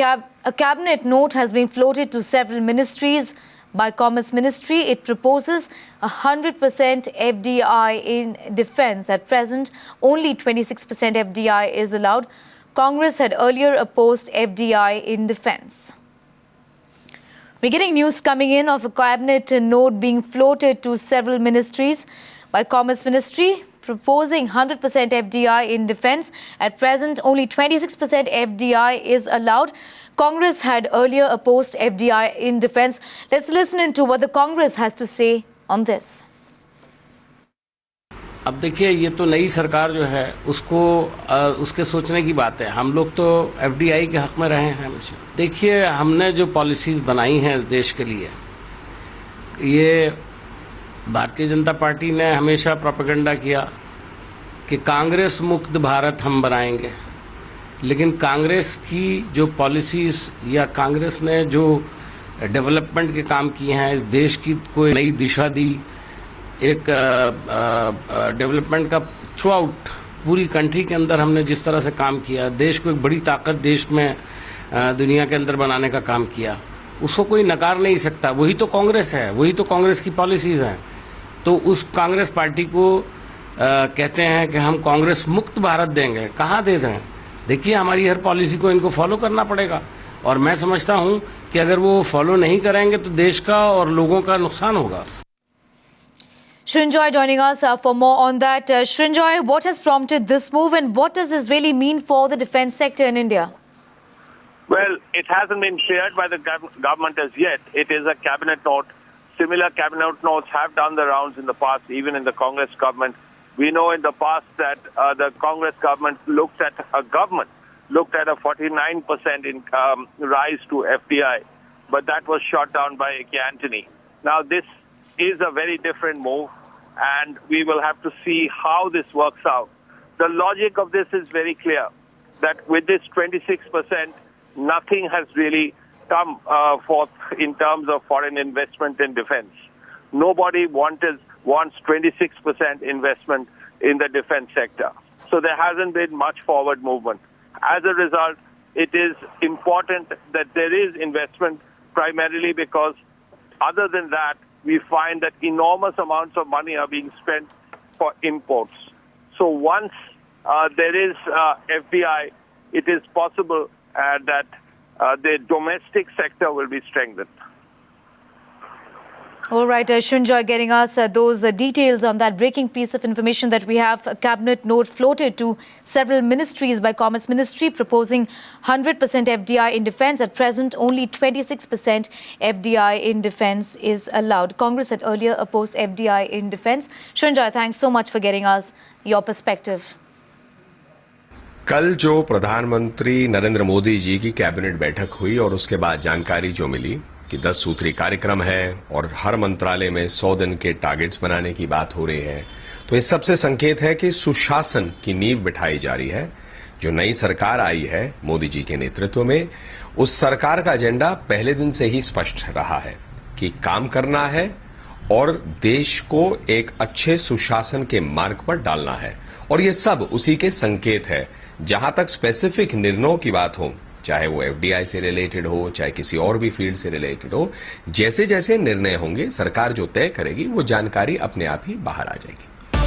A cabinet note has been floated to several ministries by Commerce Ministry. It proposes 100% FDI in defence. At present, only 26% FDI is allowed. Congress had earlier opposed FDI in defence. We're getting news coming in of a cabinet note being floated to several ministries by Commerce Ministry, proposing 100% FDI in defence. At present, only 26% FDI is allowed. Congress had earlier opposed FDI in defence. Let's listen into what the Congress has to say on this. अब देखिए, ये तो नई सरकार जो है उसके सोचने की बात है। हम लोग तो एफडीआई के हक में रहे हैं हमेशा। देखिए, हमने जो पॉलिसीज बनाई हैं देश के लिए, ये भारतीय जनता पार्टी ने हमेशा प्रोपेगेंडा किया कि कांग्रेस मुक्त भारत हम बनाएंगे, लेकिन कांग्रेस की जो पॉलिसीज या कांग्रेस ने जो डेवलपमेंट के काम किए हैं, देश की कोई नई दिशा दी, एक डेवलपमेंट का थ्रू आउट पूरी कंट्री के अंदर हमने जिस तरह से काम किया, देश को एक बड़ी ताकत देश में दुनिया के अंदर बनाने का काम किया, उसको कोई नकार नहीं सकता। वही तो कांग्रेस है, वही तो कांग्रेस की पॉलिसीज हैं। तो उस कांग्रेस पार्टी को कहते हैं कि हम कांग्रेस मुक्त भारत देंगे। कहाँ दे दें? देखिए, हमारी हर पॉलिसी को इनको फॉलो करना पड़ेगा, और मैं समझता हूं कि अगर वो फॉलो नहीं करेंगे तो देश का और लोगों का नुकसान होगा। Srinjoy joining us for more on that. Srinjoy, what has prompted this move and what does this really mean for the defence sector in India? Well, it hasn't been cleared by the government as yet. It is a cabinet note. Similar cabinet notes have done the rounds in the past, even in the Congress government. We know in the past that the Congress government looked at a 49% rise to FDI, but that was shot down by A.K. Antony. Now, this is a very different move, and we will have to see how this works out. The logic of this is very clear, that with this 26%, nothing has really come forth in terms of foreign investment in defense. Nobody wants 26% investment in the defense sector. So there hasn't been much forward movement. As a result, it is important that there is investment, primarily because other than that, we find that enormous amounts of money are being spent for imports. So once there is FDI, it is possible that the domestic sector will be strengthened. All right, Srinjoy getting us those details on that breaking piece of information that we have. A cabinet note floated to several ministries by Commerce Ministry proposing 100% FDI in defence. At present, only 26% FDI in defence is allowed. Congress had earlier opposed FDI in defence. Srinjoy, thanks so much for getting us your perspective. कल जो प्रधानमंत्री नरेंद्र मोदी जी की cabinet बैठक हुई और उसके बाद जानकारी जो मिली कि 10 सूत्री कार्यक्रम है और हर मंत्रालय में 100 दिन के टारगेट्स बनाने की बात हो रही है, तो इस सबसे संकेत है कि सुशासन की नींव बिठाई जा रही है। जो नई सरकार आई है मोदी जी के नेतृत्व में, उस सरकार का एजेंडा पहले दिन से ही स्पष्ट रहा है कि काम करना है और देश को एक अच्छे सुशासन के मार्ग पर डालना है, और ये सब उसी के संकेत है। जहां तक स्पेसिफिक निर्णयों की बात हो, चाहे वो एफडीआई से रिलेटेड हो, चाहे किसी और भी फील्ड से रिलेटेड हो, जैसे जैसे निर्णय होंगे सरकार जो तय करेगी वो जानकारी अपने आप ही बाहर आ जाएगी।